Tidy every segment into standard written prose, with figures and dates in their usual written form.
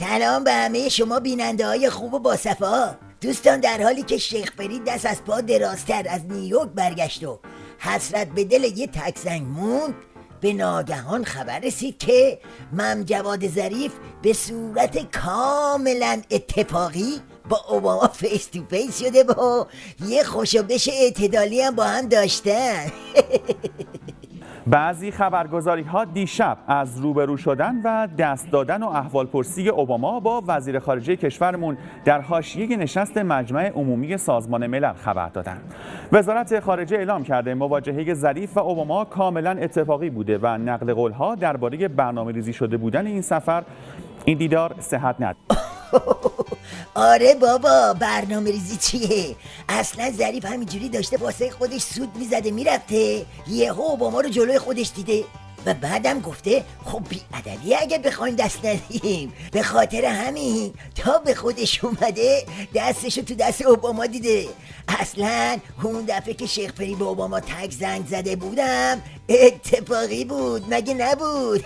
سلام به همه شما بیننده های خوب و باصفا. دوستان، در حالی که شیخ فرید دست از پا درازتر از نیویورک برگشت و حسرت به دل یه تک زنگ موند، به ناگهان خبر رسید که مم جواد ظریف به صورت کاملا اتفاقی با اوباما فیس تو فیس شده و یه خوشوبش اعتدالی هم با هم داشتن. بعضی خبرگزاری‌ها دیشب از روبرو شدن و دست دادن و احوالپرسی اوباما با وزیر خارجه کشورمون در حاشیه نشست مجمع عمومی سازمان ملل خبر دادند. وزارت خارجه اعلام کرده مواجهه ظریف و اوباما کاملا اتفاقی بوده و نقل قول‌ها درباره برنامه‌ریزی شده بودن این سفر، این دیدار صحت نداره. آره بابا، برنامه ریزی چیه؟ اصلا ظریف همینجوری داشته واسه خودش سود میزده میرفته، یهو اوباما رو جلوی خودش دیده و بعدم گفته خب بی‌ادبی اگه بخوایم دست ندیم. به خاطر همین تا به خودش اومده دستشو تو دست اوباما دیده. اصلا اون دفعه که شیخ فرید به اوباما تک زنگ زده بودم اتفاقی بود، مگه نبود؟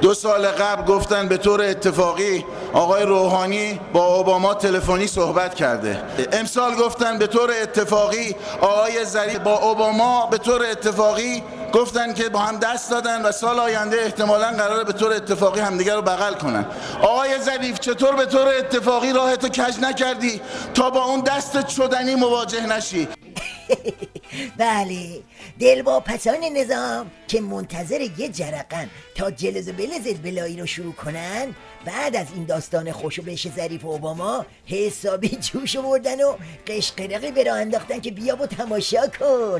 2 سال قبل گفتن به طور اتفاقی آقای روحانی با اوباما تلفنی صحبت کرده. امسال گفتن به طور اتفاقی آقای ظریف با اوباما به طور اتفاقی گفتن که با هم دست دادن و سال آینده احتمالاً قراره به طور اتفاقی همدیگر رو بغل کنن. آقای ظریف چطور به طور اتفاقی راهتو کج نکردی تا با اون دست شدنی مواجه نشی؟ بله، دلواپسان نظام که منتظر یه جرقن تا جلز و بلز بلایی رو شروع کنن، بعد از این داستان خوشو بهش ظریف و اوباما حسابی جوش آوردن و قشقرقی به راه انداختن که بیا و تماشا کن.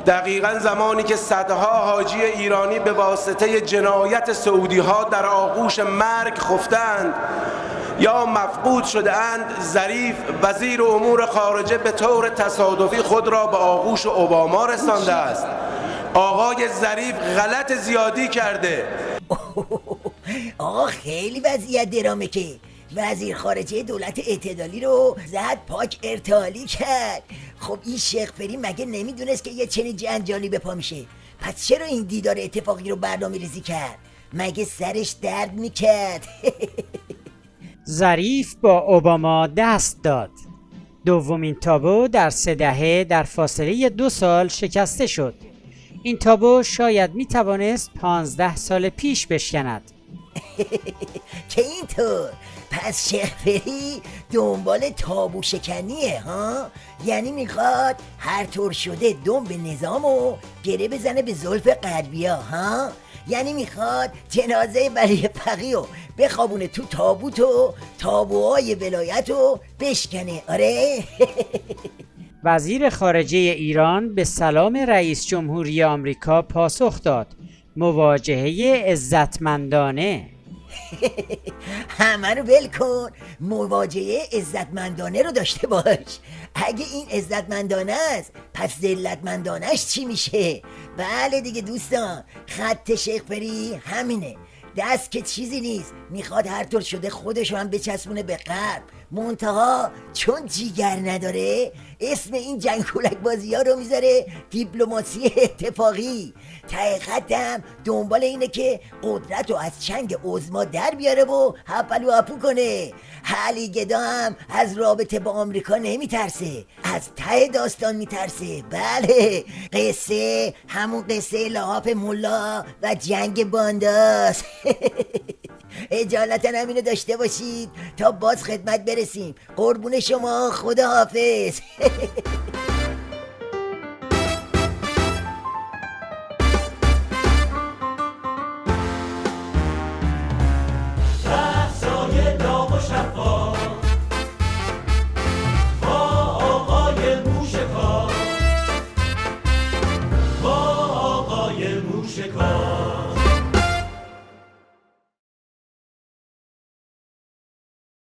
دقیقاً زمانی که صدها حاجی ایرانی به واسطه جنایت سعودی ها در آغوش مرگ خفتند یا مفقود شده اند، ظریف وزیر امور خارجه به طور تصادفی خود را به آغوش اوباما رسانده است. آقای ظریف غلط زیادی کرده. آقا خیلی وضعیت درامه که وزیر خارجه دولت اعتدالی رو زد پاک ارتحالی کرد. خب این شیخ فرید مگه نمیدونست که یه چنین جنجالی به پا میشه؟ پس چرا این دیدار اتفاقی رو برنامه ریزی کرد؟ مگه سرش درد میکرد؟ ظریف با اوباما دست داد. دومین تابو در 3 دهه در فاصله 2 سال شکسته شد. این تابو شاید میتوانست 15 سال پیش بشکند. که اینطور پس شیخ فرید دنبال تابو شکنیه ها؟ یعنی میخواد هر طور شده دم به نظامو گره بزنه به زلف غربیا ها؟ یعنی میخواد جنازه ولی فقیهو بخوابونه تو تابوت و تابوهای ولایتو بشکنه. آره. وزیر خارجه ایران به سلام رئیس جمهوری آمریکا پاسخ داد. مواجهه عزتمندانه. همه رو ول کن، مواجهه عزتمندانه رو داشته باش. اگه این عزتمندانه است پس ذلتمندانش چی میشه؟ بله دیگه دوستان، خط شیخ فرید همینه. دست که چیزی نیست، میخواد هر طور شده خودشو هم بچسبونه به غرب، منتها چون جیگر نداره اسم این جنگولک بازی ها رو میذاره دیپلماسی اتفاقی. حقیقتم دنبال اینه که قدرت رو از چنگ عظما در بیاره و هپلو هپو کنه. علی گدا هم از رابطه با آمریکا نمیترسه، از ته داستان میترسه. بله، قصه همون قصه لحاف ملا و جنگ بانداست. اجالتا همینو داشته باشید تا باز خدمت برسیم. قربون شما، خدا حافظ.